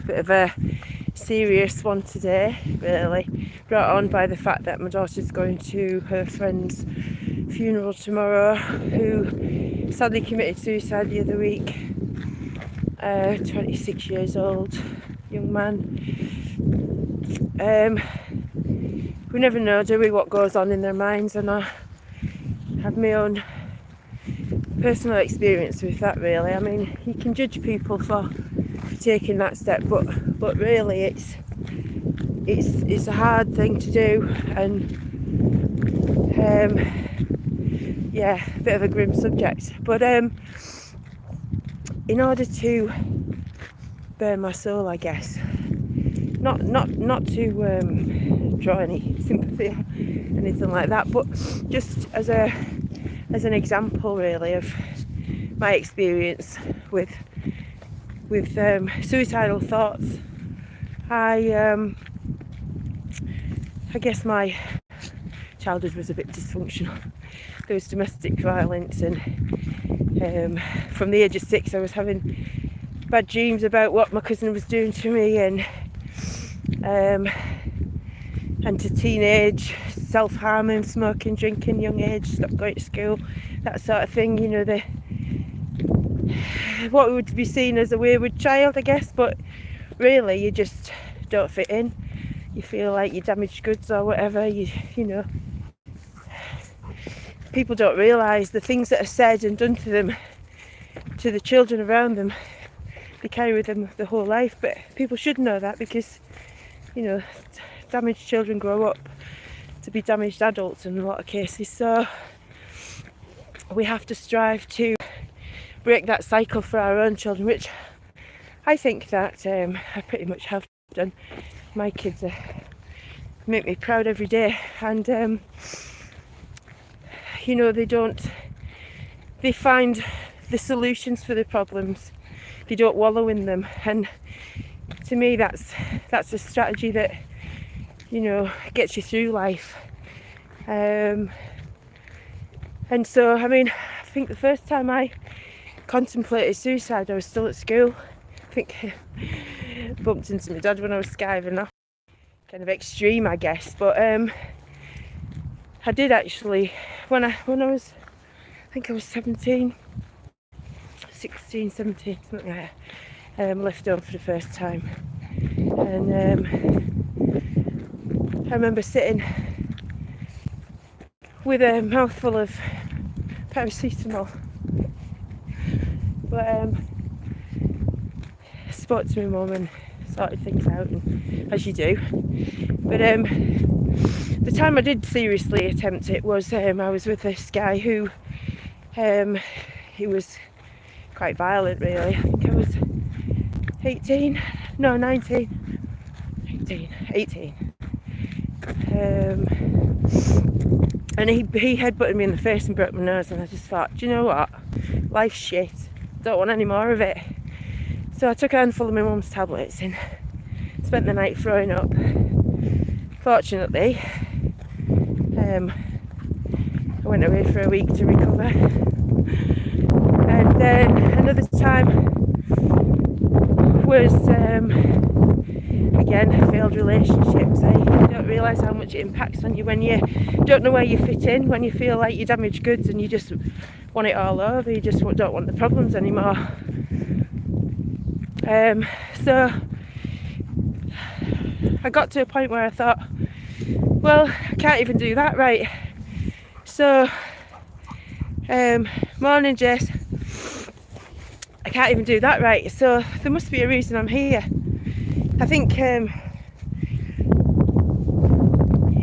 bit of a serious one today, really, brought on by the fact that my daughter's going to her friend's funeral tomorrow, who sadly committed suicide the other week. 26 years old, young man. We never know, do we, what goes on in their minds, and I have my own personal experience with that, really. I mean, you can judge people for taking that step, but really it's a hard thing to do, and yeah, a bit of a grim subject. But in order to bare my soul, I guess, not to draw any sympathy or anything like that, but just as an example, really, of my experience with suicidal thoughts. I guess my childhood was a bit dysfunctional. There was domestic violence, and from the age of 6 I was having bad dreams about what my cousin was doing to me, and to teenage, self-harming, smoking, drinking, young age, stopped going to school, that sort of thing, you know, what would be seen as a wayward child, I guess, but really you just don't fit in. You feel like you're damaged goods or whatever, you know. People don't realise the things that are said and done to them, to the children around them, they carry with them the whole life. But people should know that, because, you know, damaged children grow up to be damaged adults in a lot of cases. So we have to strive to break that cycle for our own children, which I think that I pretty much have done. My kids make me proud every day, and you know, they find the solutions for the problems. They don't wallow in them, and to me that's a strategy that, you know, gets you through life. And so, I mean, I think the first time I contemplated suicide, I was still at school. I think bumped into my dad when I was skiving off. Kind of extreme, I guess, but I did actually, when I was, I think I was 16, 17, something like that, left home for the first time, and I remember sitting with a mouthful of paracetamol, but I spoke to my mum and sorted things out, and, as you do. But the time I did seriously attempt it was I was with this guy who he was quite violent, really. I think I was 18, no 19, 18. And he headbutted me in the face and broke my nose, and I just thought, do you know what, life's shit, don't want any more of it. So I took a handful of my mum's tablets and spent the night throwing up. Fortunately, I went away for a week to recover. And then another time was, again, failed relationships. You don't realise how much it impacts on you when you don't know where you fit in, when you feel like you're damaged goods and you just want it all over, you just don't want the problems anymore. So I got to a point where I thought, well, I can't even do that right. So, morning Jess, I can't even do that right. So there must be a reason I'm here. I think, you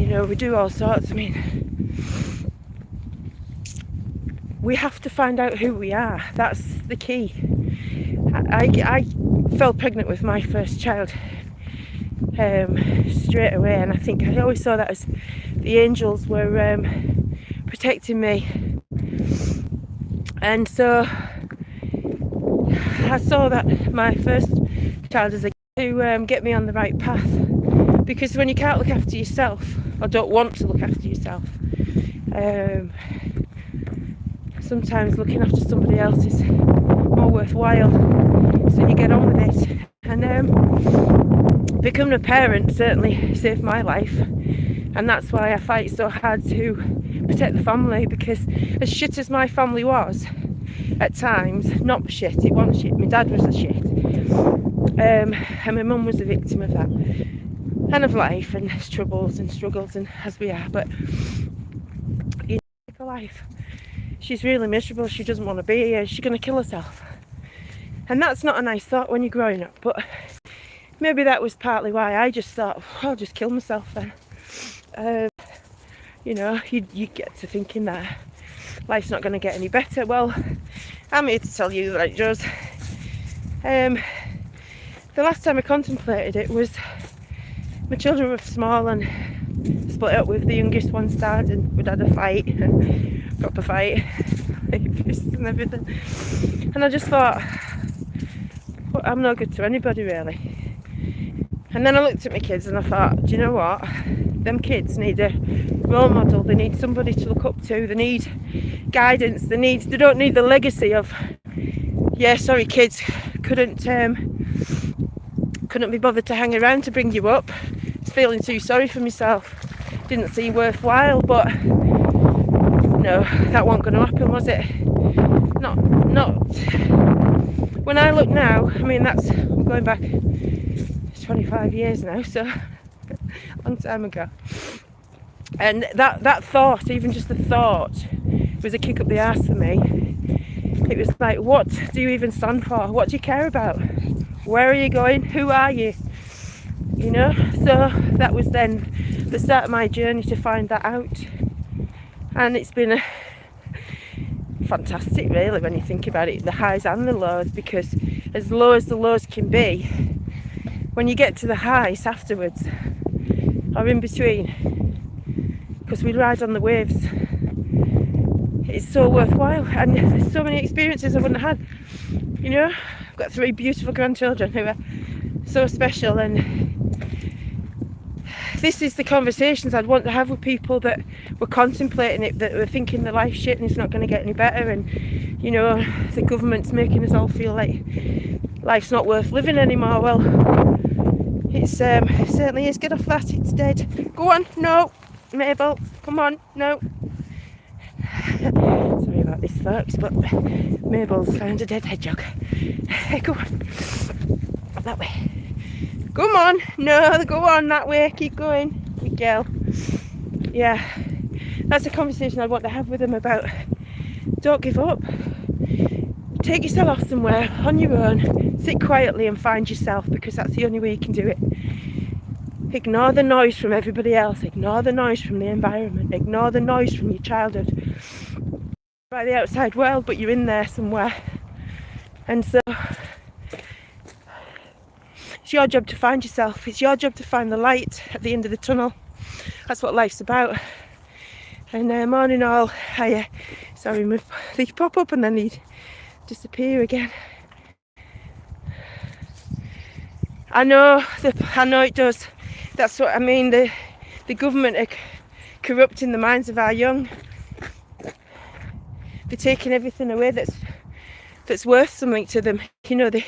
know, we do all sorts. I mean, we have to find out who we are. That's the key. I fell pregnant with my first child straight away, and I think I always saw that as the angels were protecting me. And so I saw that my first child as a to get me on the right path, because when you can't look after yourself, or don't want to look after yourself, sometimes looking after somebody else is more worthwhile, so you get on with it. And becoming a parent certainly saved my life, and that's why I fight so hard to protect the family, because as shit as my family was at times, not shit, it wasn't shit, my dad was a shit, and my mum was a victim of that, and of life, and its troubles and struggles, and as we are, but you know, for life. She's really miserable, she doesn't want to be here, she's going to kill herself. And that's not a nice thought when you're growing up, but maybe that was partly why I just thought, oh, I'll just kill myself then. You know, you get to thinking that life's not going to get any better. Well, I'm here to tell you that it does. The last time I contemplated it was my children were small and split up with the youngest one started, and we'd had a fight, a proper fight, and everything. And I just thought, well, I'm no good to anybody really. And then I looked at my kids and I thought, do you know what? Them kids need a role model. They need somebody to look up to. They need guidance. They don't need the legacy of, yeah, sorry kids, couldn't be bothered to hang around to bring you up. I was feeling too sorry for myself. Didn't seem worthwhile, but no, that wasn't going to happen, was it? Not. When I look now, I mean, that's going back 25 years now, so a long time ago. And that thought, even just the thought, was a kick up the arse for me. It was like, what do you even stand for? What do you care about? Where are you going? Who are you? You know? So that was then the start of my journey to find that out. And it's been fantastic, really, when you think about it, the highs and the lows, because as low as the lows can be, when you get to the highs afterwards, or in between, because we ride on the waves, it's so worthwhile. And there's so many experiences I wouldn't have had. You know, I've got 3 beautiful grandchildren who are so special, and this is the conversations I'd want to have with people that were contemplating it, that were thinking their life's shit and it's not going to get any better, and you know, the government's making us all feel like life's not worth living anymore. Well, it certainly is. Get off that, it's dead. Go on, no, Mabel, come on, no. Sorry about this, folks, but Mabel's found a dead hedgehog. Go on, that way. Come on, no, go on that way, keep going, good girl. Yeah, that's a conversation I want to have with them about. Don't give up. Take yourself off somewhere on your own, sit quietly and find yourself, because that's the only way you can do it. Ignore the noise from everybody else, ignore the noise from the environment, ignore the noise from your childhood, by the outside world, but you're in there somewhere. And so it's your job to find yourself. It's your job to find the light at the end of the tunnel. That's what life's about. And morning all, sorry, they pop up and then they disappear again. I know it does. That's what I mean. The government are corrupting the minds of our young. They're taking everything away that's worth something to them. You know, the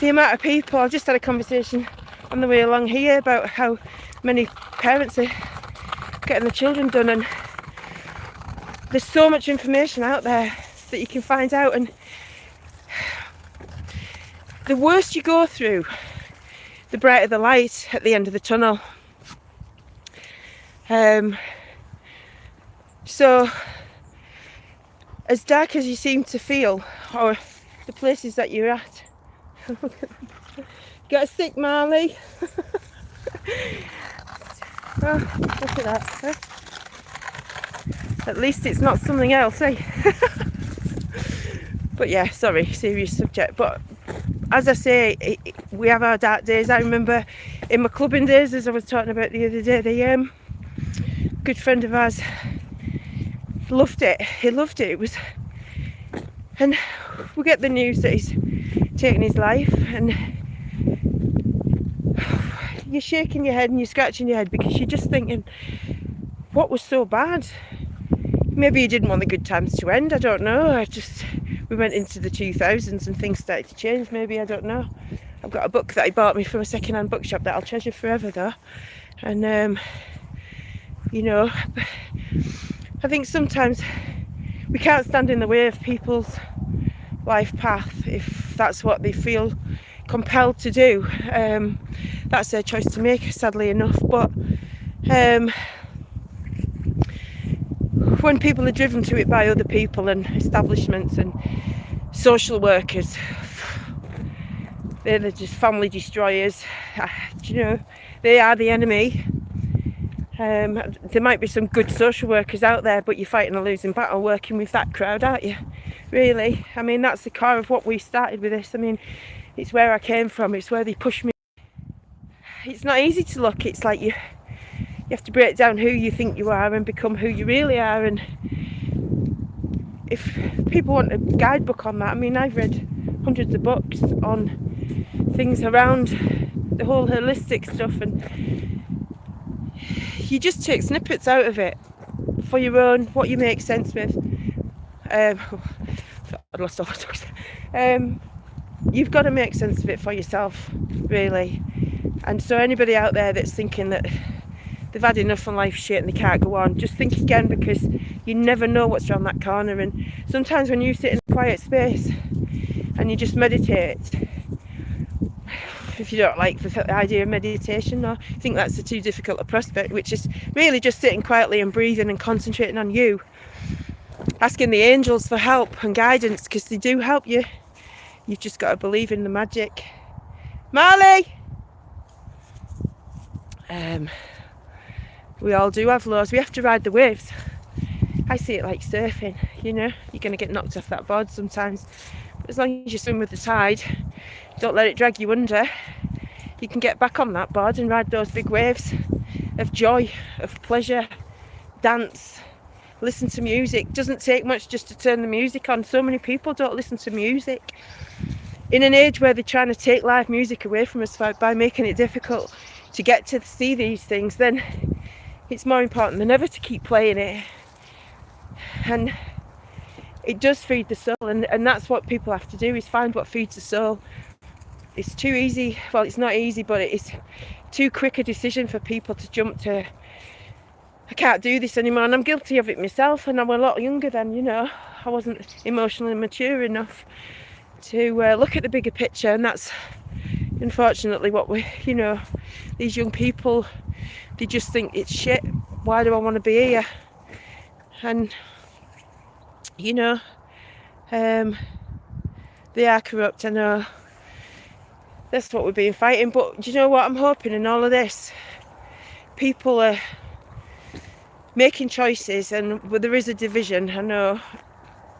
amount of people. I've just had a conversation on the way along here about how many parents are getting the children done, and there's so much information out there that you can find out, and the worse you go through, the brighter the light at the end of the tunnel. So as dark as you seem to feel, or the places that you're at, get a stick, Marley. Oh, look at that, eh? At least it's not something else, eh? But yeah, sorry, serious subject. But as I say, we have our dark days. I remember in my clubbing days, as I was talking about the other day, the good friend of ours loved it. He loved it. It was, and we get the news that he's taken his life, and you're shaking your head and you're scratching your head, because you're just thinking, what was so bad? maybe he didn't want the good times to end, I don't know. We went into the 2000s and things started to change, maybe, I don't know. I've got a book that he bought me from a second-hand bookshop that I'll treasure forever though. And you know, I think sometimes we can't stand in the way of people's life path if that's what they feel compelled to do. That's their choice to make, sadly enough. But when people are driven to it by other people and establishments and social workers, they're just family destroyers. You know, they are the enemy. There might be some good social workers out there, but you're fighting a losing battle working with that crowd, aren't you? Really, I mean, that's the core of what we started with this. I mean, it's where I came from, it's where they pushed me. It's not easy to look. It's like you have to break down who you think you are and become who you really are. And if people want a guidebook on that, I mean, I've read hundreds of books on things around the whole holistic stuff, and you just take snippets out of it for your own, what you make sense with. I'd lost all the talks. You've got to make sense of it for yourself, really. And so anybody out there that's thinking that they've had enough of life shit and they can't go on, just think again, because you never know what's around that corner. And sometimes when you sit in a quiet space and you just meditate, if you don't like the idea of meditation or think that's too difficult a prospect, which is really just sitting quietly and breathing and concentrating on you, asking the angels for help and guidance, because they do help you. You've just got to believe in the magic. Marley! We all do have lows. We have to ride the waves. I see it like surfing, you know. You're going to get knocked off that board sometimes. But as long as you swim with the tide, don't let it drag you under, you can get back on that board and ride those big waves of joy, of pleasure, dance, listen to music. Doesn't take much just to turn the music on. So many people don't listen to music. In an age where they're trying to take live music away from us by making it difficult to get to see these things, then it's more important than ever to keep playing it. And it does feed the soul, and that's what people have to do, is find what feeds the soul. It's too easy, well, it's not easy, but it's too quick a decision for people to jump to, I can't do this anymore. And I'm guilty of it myself, and I'm a lot younger then, you know. I wasn't emotionally mature enough to look at the bigger picture, and that's unfortunately what we, you know, these young people, they just think it's shit. Why do I want to be here? And you know, they are corrupt, I know. That's what we've been fighting. But do you know what I'm hoping in all of this? People are making choices, and well, there is a division, I know.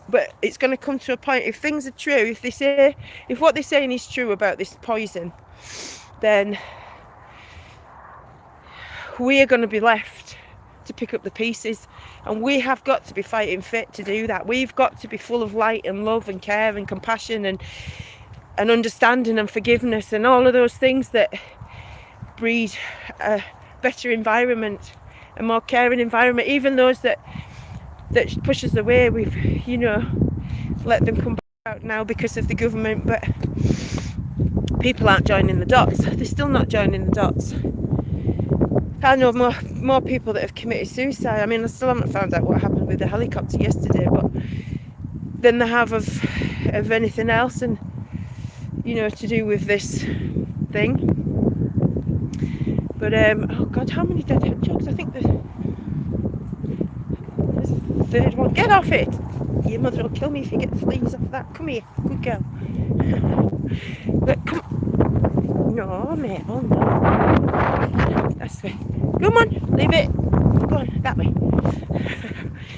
But it's going to come to a point, if things are true, if what they're saying is true about this poison, then we are going to be left to pick up the pieces, and we have got to be fighting fit to do that. We've got to be full of light and love and care and compassion and understanding and forgiveness and all of those things that breed a better environment, a more caring environment. Even those that push us away, we've, you know, let them come back out now because of the government, but people aren't joining the dots. They're still not joining the dots. I know more people that have committed suicide. I mean, I still haven't found out what happened with the helicopter yesterday, but than they have of anything else, and you know, to do with this thing. But oh God, how many dead hedgehogs? I think there's a third one. Get off it! Your mother will kill me if you get fleas off that. Come here, good girl. But come. No, mate. Oh no. That's the way. Come on, leave it. Go on, that way. I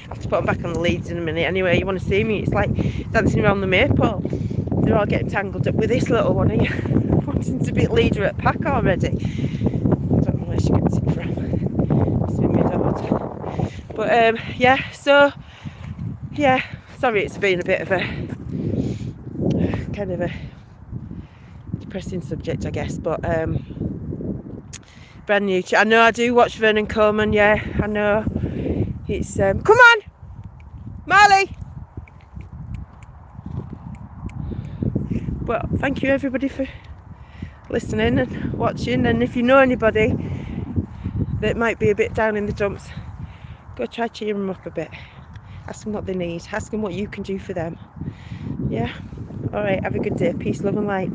have to put them back on the leads in a minute. Anyway, you want to see me? It's like dancing around the maypole. They're all getting tangled up with this little one here, wanting to be leader at pack already. I don't know where she gets it from. It's been my daughter. But yeah, so yeah, sorry it's been a bit of a kind of a depressing subject, I guess, but brand new. I know I do watch Vernon Coleman, yeah, I know. It's come on! But thank you everybody for listening and watching, and if you know anybody that might be a bit down in the dumps, go try cheer them up a bit. Ask them what they need, ask them what you can do for them. Yeah? Alright, have a good day. Peace, love and light.